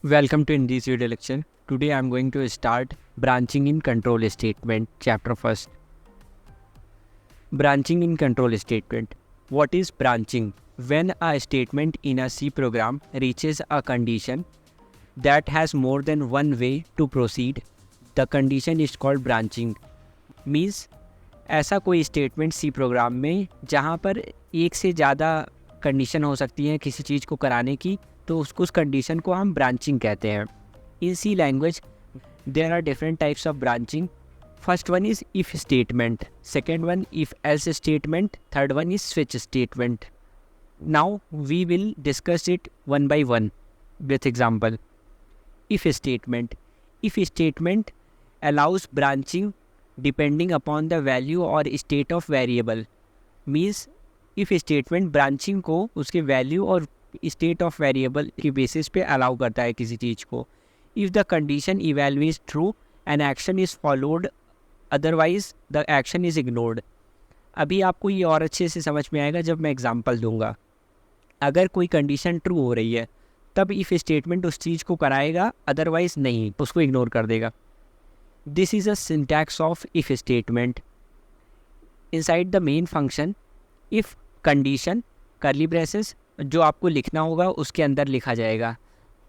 Welcome to in this video lecture. Today I am going to start branching in control statement chapter first. Branching in control statement. What is branching? When a statement in a C program reaches a condition that has more than one way to proceed, the condition is called branching. Means ऐसा कोई statement C program में जहाँ पर एक से ज़्यादा condition हो सकती है किसी चीज़ को कराने की, तो उसको उस कंडीशन को हम ब्रांचिंग कहते हैं. In C language there are different types of branching. First one is if statement, second one if else statement, third one is switch statement. Now we will discuss it one by one with example. If statement allows branching depending upon the value or state of variable. Means if statement branching को उसके value और state of variable के basis पे allow करता है किसी चीज़ को. If the condition evaluates true, an action is followed, otherwise the action is ignored. अभी आपको ये और अच्छे से समझ में आएगा जब मैं एग्जांपल दूंगा. अगर कोई कंडीशन ट्रू हो रही है तब इफ़ स्टेटमेंट उस चीज़ को कराएगा, अदरवाइज नहीं, उसको इग्नोर कर देगा. This is a syntax of if statement. Inside the main function, if condition curly braces जो आपको लिखना होगा उसके अंदर लिखा जाएगा.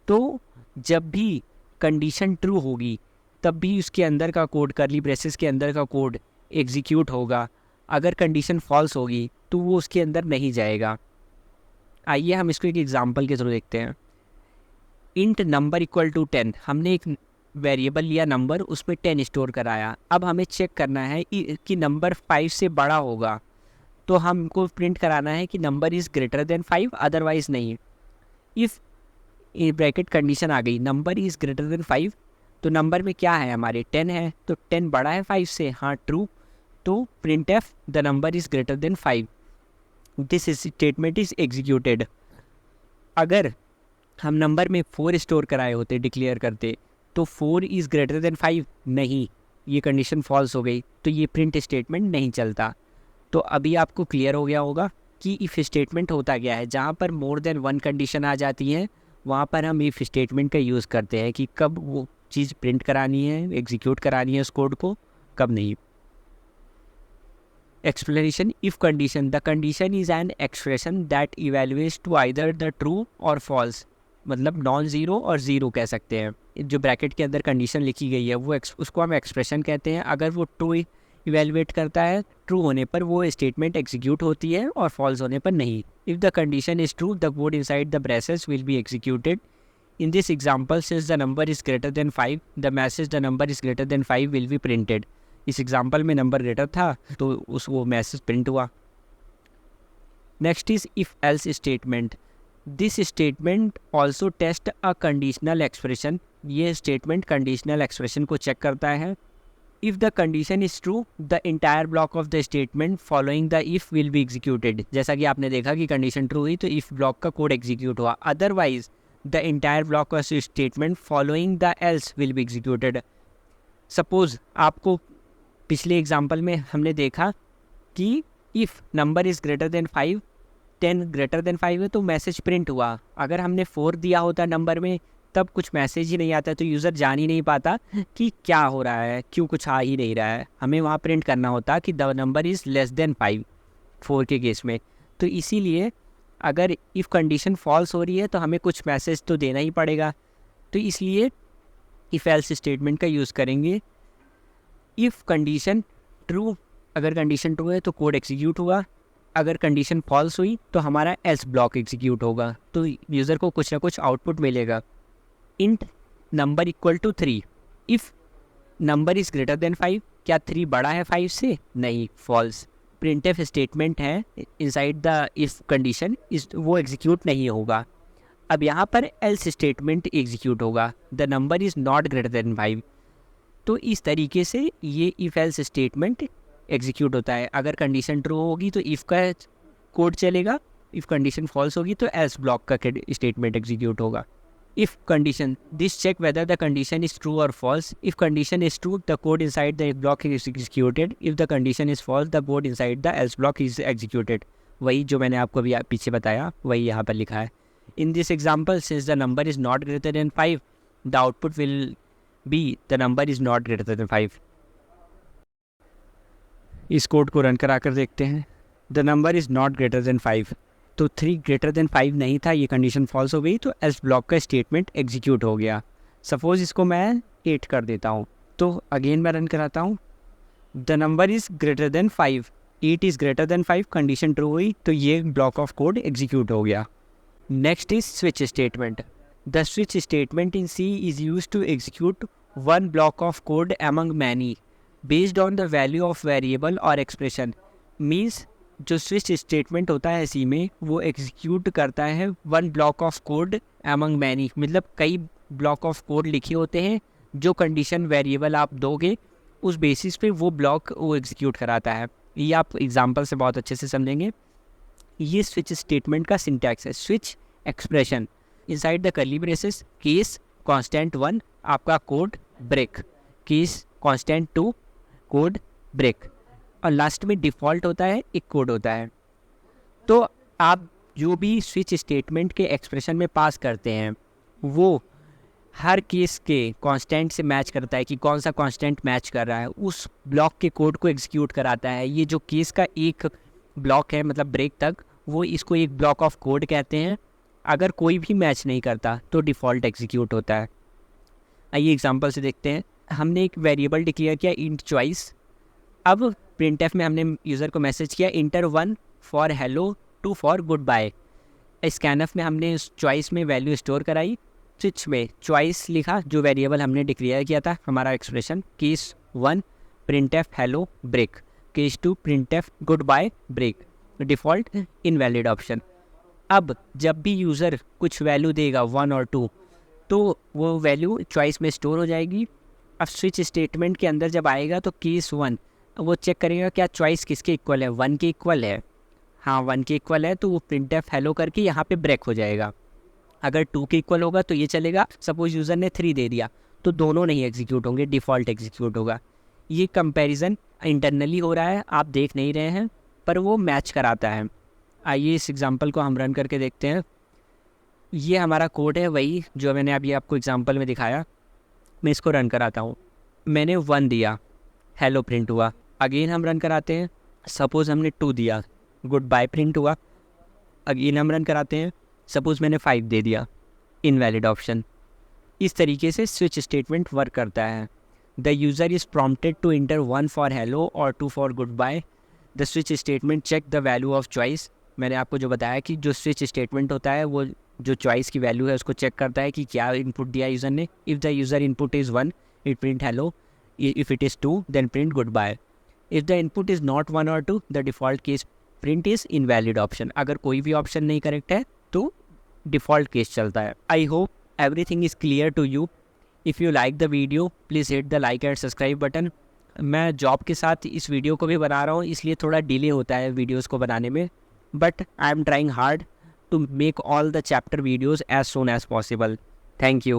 तो जब भी कंडीशन ट्रू होगी तब भी उसके अंदर का कोड, कर्ली ब्रेसेस के अंदर का कोड एग्जीक्यूट होगा. अगर कंडीशन फॉल्स होगी तो वो उसके अंदर नहीं जाएगा. आइए हम इसको एक एग्जांपल के थ्रू देखते हैं. Int number equal to 10. हमने एक वेरिएबल लिया नंबर, उसमें 10 स्टोर कराया. अब हमें चेक करना है कि नंबर 5 से बड़ा होगा, तो हमको प्रिंट कराना है कि number is greater than 5, otherwise नहीं. इफ़ ब्रैकेट कंडीशन आ गई नंबर इज़ ग्रेटर देन 5, तो नंबर में क्या है हमारे 10 है, तो 10 बड़ा है 5 से, हाँ ट्रू. तो print F the number is greater than 5. This statement is executed. अगर हम नंबर में 4 स्टोर कराए होते, डिक्लेयर करते, तो 4 इज़ ग्रेटर देन 5 नहीं, ये कंडीशन फॉल्स हो गई, तो ये प्रिंट स्टेटमेंट नहीं चलता. तो अभी आपको क्लियर हो गया होगा कि इफ़ स्टेटमेंट होता क्या है. जहाँ पर मोर देन वन कंडीशन आ जाती है वहाँ पर हम इफ़ स्टेटमेंट का यूज़ करते हैं कि कब वो चीज़ प्रिंट करानी है, एग्जीक्यूट करानी है उस कोड को, कब नहीं. Explanation. If condition, the condition is an expression that evaluates to either the true और फॉल्स. मतलब नॉन ज़ीरो और ज़ीरो कह सकते हैं. जो ब्रैकेट के अंदर कंडीशन लिखी गई है वो उसको हम एक्सप्रेशन कहते हैं. अगर वो ट्रू इवेलुएट करता है, ट्रू होने पर वो स्टेटमेंट एग्जीक्यूट होती है और फॉल्स होने पर नहीं. If the condition is true, the code inside the braces will be executed. In this example, since the number is greater than 5, the message the number is greater than 5 will be printed. इस example में number greater था तो वो message print हुआ. Next is if else statement. This statement also test a conditional expression. ये statement conditional expression को check करता है. If the condition is true, the entire block of the statement following the if will be executed. जैसा कि आपने देखा कि condition true हुई तो इफ़ ब्लॉक का कोड एग्जीक्यूट हुआ. Otherwise the entire block of statement following the L's will be executed. Suppose आपको पिछले एग्जाम्पल में हमने देखा कि if number is greater than 5, 10 greater than 5 है तो मैसेज प्रिंट हुआ. अगर हमने 4 दिया होता नंबर में तब कुछ मैसेज ही नहीं आता, तो यूज़र जान ही नहीं पाता कि क्या हो रहा है, क्यों कुछ आ ही नहीं रहा है. हमें वहाँ प्रिंट करना होता कि the number is less than 5 4 के केस में. तो इसीलिए अगर इफ़ कंडीशन फॉल्स हो रही है तो हमें कुछ मैसेज तो देना ही पड़ेगा. तो इसलिए इफ़ एल्स स्टेटमेंट का यूज़ करेंगे. इफ़ कंडीशन ट्रू, अगर कंडीशन ट्रू है तो कोड एग्जीक्यूट हुआ. अगर कंडीशन फॉल्स हुई तो हमारा एल्स ब्लॉक एग्जीक्यूट होगा, तो यूज़र को कुछ ना कुछ आउटपुट मिलेगा. Int number equal to 3. If number is greater than 5, क्या 3 बड़ा है 5 से, नहीं, फॉल्स. प्रिंट एफ स्टेटमेंट है इनसाइड द इफ़ कंडीशन, इस वो एग्जीक्यूट नहीं होगा. अब यहाँ पर एल्स स्टेटमेंट एग्जीक्यूट होगा. The number is not greater than 5. तो इस तरीके से ये इफ़ एल्स स्टेटमेंट एग्जीक्यूट होता है. अगर कंडीशन ट्रू होगी तो इफ़ का कोड चलेगा, इफ़ कंडीशन फॉल्स होगी तो एल्स ब्लॉक का स्टेटमेंट एग्जीक्यूट होगा. If condition, this check whether the condition is true और false. If condition is true, the code inside the block is executed. If the condition is false, the code inside the else block is executed. वही जो मैंने आपको अभी पीछे बताया वही यहाँ पर लिखा है. In this example, since the number is not greater than 5, the output will be the number is not greater than 5. इस कोड को रन करा कर देखते हैं. The number is not greater than 5. तो 3 greater than 5 नहीं था, ये कंडीशन फॉल्स हो गई, तो एल्स ब्लॉक का स्टेटमेंट एग्जीक्यूट हो गया. सपोज इसको मैं 8 कर देता हूँ, तो अगेन मैं रन कराता हूँ. The number is greater than 5, 8 is greater than 5, condition true हुई, तो ये ब्लॉक ऑफ कोड एग्जीक्यूट हो गया. Next is switch statement. The switch statement in C is use to execute one block of code among many based on the value of variable और expression. Means जो switch statement होता है C में, वो execute करता है one block of code among many, मतलब कई ब्लॉक ऑफ कोड लिखे होते हैं, जो कंडीशन वेरिएबल आप दोगे उस बेसिस पे वो ब्लॉक वो एग्जीक्यूट कराता है. ये आप एग्जांपल से बहुत अच्छे से समझेंगे. ये स्विच स्टेटमेंट का सिंटैक्स है. Switch expression inside the curly braces, case constant 1 आपका code break, case constant 2 code break, और लास्ट में डिफ़ॉल्ट होता है एक कोड होता है. तो आप जो भी स्विच स्टेटमेंट के एक्सप्रेशन में पास करते हैं वो हर केस के कांस्टेंट से मैच करता है कि कौन सा कांस्टेंट मैच कर रहा है, उस ब्लॉक के कोड को एग्जीक्यूट कराता है. ये जो केस का एक ब्लॉक है मतलब ब्रेक तक, वो इसको एक ब्लॉक ऑफ कोड कहते हैं. अगर कोई भी मैच नहीं करता तो डिफ़ॉल्ट एग्जीक्यूट होता है. आइए एग्जांपल से देखते हैं. हमने एक वेरिएबल डिक्लेयर किया इंट चॉइस. अब प्रिंटएफ में हमने यूज़र को मैसेज किया enter 1 for hello, 2 for goodbye. Scanf में हमने उस चॉइस में वैल्यू स्टोर कराई. स्विच में चॉइस लिखा जो वेरिएबल हमने डिक्लेयर किया था हमारा expression. Case 1 printf hello break, case 2 printf goodbye break, default invalid option. अब जब भी यूज़र कुछ वैल्यू देगा 1 और 2, तो वो वैल्यू चॉइस में स्टोर हो जाएगी. अब स्विच स्टेटमेंट के अंदर जब आएगा तो केस 1 वो चेक करेगा क्या चॉइस किसके इक्वल है, 1 के इक्वल है. हाँ 1 के इक्वल है, तो वो प्रिंटएफ हेलो करके यहाँ पे ब्रेक हो जाएगा. अगर 2 के इक्वल होगा तो ये चलेगा. सपोज यूज़र ने 3 दे दिया तो दोनों नहीं एग्जीक्यूट होंगे, डिफ़ॉल्ट एग्जीक्यूट होगा. ये कंपैरिजन इंटरनली हो रहा है, आप देख नहीं रहे हैं, पर वो मैच कराता है. आइए इस एग्जांपल को हम रन करके देखते हैं. ये हमारा कोड है वही जो मैंने अभी आपको एग्जांपल में दिखाया. मैं इसको रन कराता हूँ. मैंने 1 दिया, हेलो प्रिंट हुआ. अगेन हम रन कराते हैं. सपोज़ हमने 2 दिया, गुड बाय प्रिंट हुआ. अगेन हम रन कराते हैं. सपोज़ मैंने 5 दे दिया, इनवैलिड ऑप्शन. इस तरीके से स्विच स्टेटमेंट वर्क करता है. The user is prompted to enter 1 for hello और 2 for goodbye. The switch statement check the value of choice. मैंने आपको जो बताया कि जो स्विच स्टेटमेंट होता है वो जो चॉइस की वैल्यू है उसको चेक करता है कि क्या इनपुट दिया यूज़र ने. If the user input is 1 it print hello, if it is 2 then print goodbye. If the input is not 1 और 2 the default case print is invalid option. अगर कोई भी ऑप्शन नहीं करेक्ट है तो default case चलता है. I hope everything is clear to you. If you like the video please hit the like and subscribe button. मैं जॉब के साथ इस वीडियो को भी बना रहा हूँ, इसलिए थोड़ा डिले होता है वीडियोस को बनाने में, but I am trying hard to make all the chapter videos as soon as possible. Thank you.